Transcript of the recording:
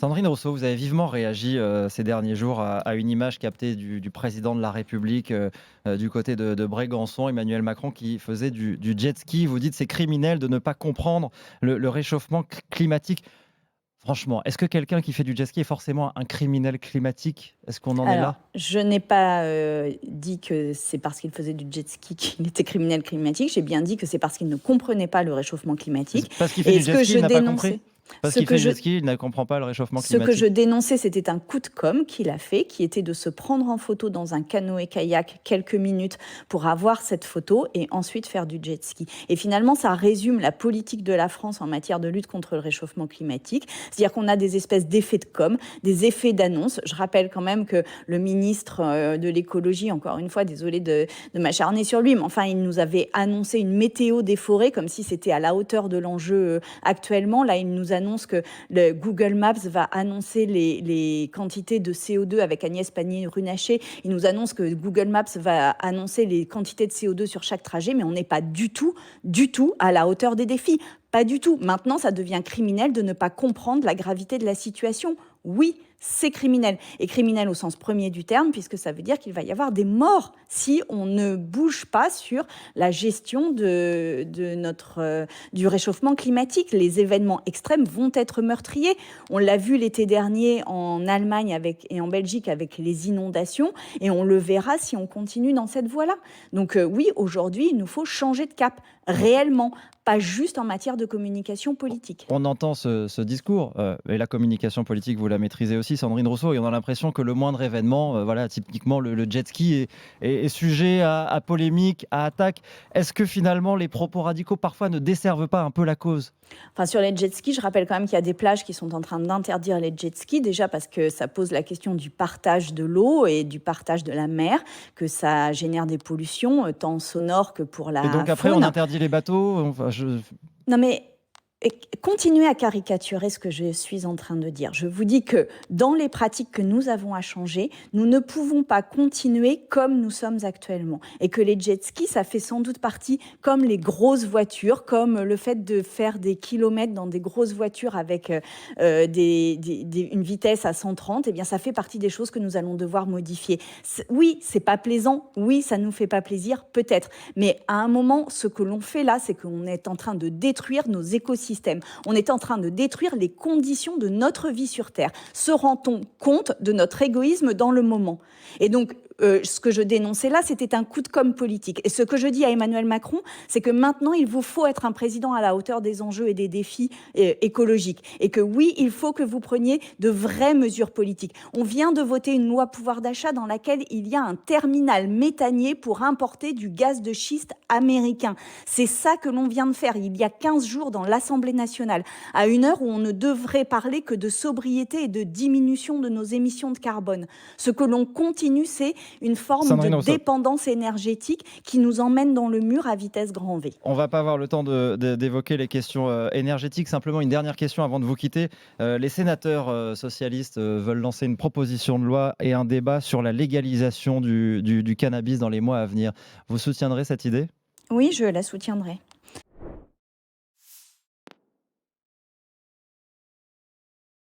Sandrine Rousseau, vous avez vivement réagi ces derniers jours à une image captée du président de la République du côté de Brégançon, Emmanuel Macron, qui faisait du jet ski. Vous dites c'est criminel de ne pas comprendre le réchauffement climatique. Franchement, est-ce que quelqu'un qui fait du jet ski est forcément un criminel climatique? Est-ce qu'on en est Alors, là? je n'ai pas dit que c'est parce qu'il faisait du jet ski qu'il était criminel climatique. J'ai bien dit que c'est parce qu'il ne comprenait pas le réchauffement climatique. Parce qu'il fait Et du ce jet que ski, je il n'a pas compris? dénonçais, Parce ce qu'il que fait du je, jet ski, il ne comprend pas le réchauffement ce que je climatique. dénonçais, c'était un coup de com' qu'il a fait, qui était de se prendre en photo dans un canoë-kayak quelques minutes pour avoir cette photo et ensuite faire du jet ski. Et finalement, ça résume la politique de la France en matière de lutte contre le réchauffement climatique. C'est-à-dire qu'on a des espèces d'effets de com', des effets d'annonce. Je rappelle quand même que le ministre de l'écologie, encore une fois, désolé de m'acharner sur lui, mais enfin, il nous avait annoncé une météo des forêts comme si c'était à la hauteur de l'enjeu actuellement. Là, il nous annonce que le Google Maps va annoncer les quantités de CO2 avec Agnès Pannier-Runacher. Il nous annonce que Google Maps va annoncer les quantités de CO2 sur chaque trajet, mais on n'est pas du tout à la hauteur des défis. Pas du tout. Maintenant, ça devient criminel de ne pas comprendre la gravité de la situation. Oui, c'est criminel. Et criminel au sens premier du terme, puisque ça veut dire qu'il va y avoir des morts si on ne bouge pas sur la gestion du réchauffement climatique. Les événements extrêmes vont être meurtriers. On l'a vu l'été dernier en Allemagne et en Belgique avec les inondations, et on le verra si on continue dans cette voie-là. Donc oui, aujourd'hui, il nous faut changer de cap, réellement, pas juste en matière de communication politique. On entend ce discours, et la communication politique, vous la maîtrisez aussi, Sandrine Rousseau, et on a l'impression que le moindre événement, voilà, typiquement le jet ski, est sujet à polémique, à attaque. Est-ce que finalement les propos radicaux parfois ne desservent pas un peu la cause? Enfin, sur les jet skis, je rappelle quand même qu'il y a des plages qui sont en train d'interdire les jet skis, déjà parce que ça pose la question du partage de l'eau et du partage de la mer, que ça génère des pollutions, tant sonores que pour Et la donc après, on faune. interdit les bateaux, enfin, Non mais continuez à caricaturer ce que je suis en train de dire. Je vous dis que dans les pratiques que nous avons à changer, nous ne pouvons pas continuer comme nous sommes actuellement. Et que les jet skis, ça fait sans doute partie, comme les grosses voitures, comme le fait de faire des kilomètres dans des grosses voitures avec une vitesse à 130, eh bien ça fait partie des choses que nous allons devoir modifier. Oui, c'est pas plaisant, oui, ça nous fait pas plaisir, peut-être. Mais à un moment, ce que l'on fait là, c'est qu'on est en train de détruire nos écosystèmes. On est en train de détruire les conditions de notre vie sur Terre. Se rend-on compte de notre égoïsme dans le moment? Et donc, ce que je dénonçais là, c'était un coup de com' politique. Et ce que je dis à Emmanuel Macron, c'est que maintenant, il vous faut être un président à la hauteur des enjeux et des défis écologiques. Et que oui, il faut que vous preniez de vraies mesures politiques. On vient de voter une loi pouvoir d'achat dans laquelle il y a un terminal méthanier pour importer du gaz de schiste américain. C'est ça que l'on vient de faire il y a 15 jours dans l'Assemblée nationale, à une heure où on ne devrait parler que de sobriété et de diminution de nos émissions de carbone. Ce que l'on continue, c'est une forme de Sandrine Rousseau. dépendance énergétique qui nous emmène dans le mur à vitesse grand V. On va pas avoir le temps d'évoquer les questions énergétiques. Simplement, une dernière question avant de vous quitter. Les sénateurs socialistes veulent lancer une proposition de loi et un débat sur la légalisation du cannabis dans les mois à venir. Vous soutiendrez cette idée? Oui, je la soutiendrai.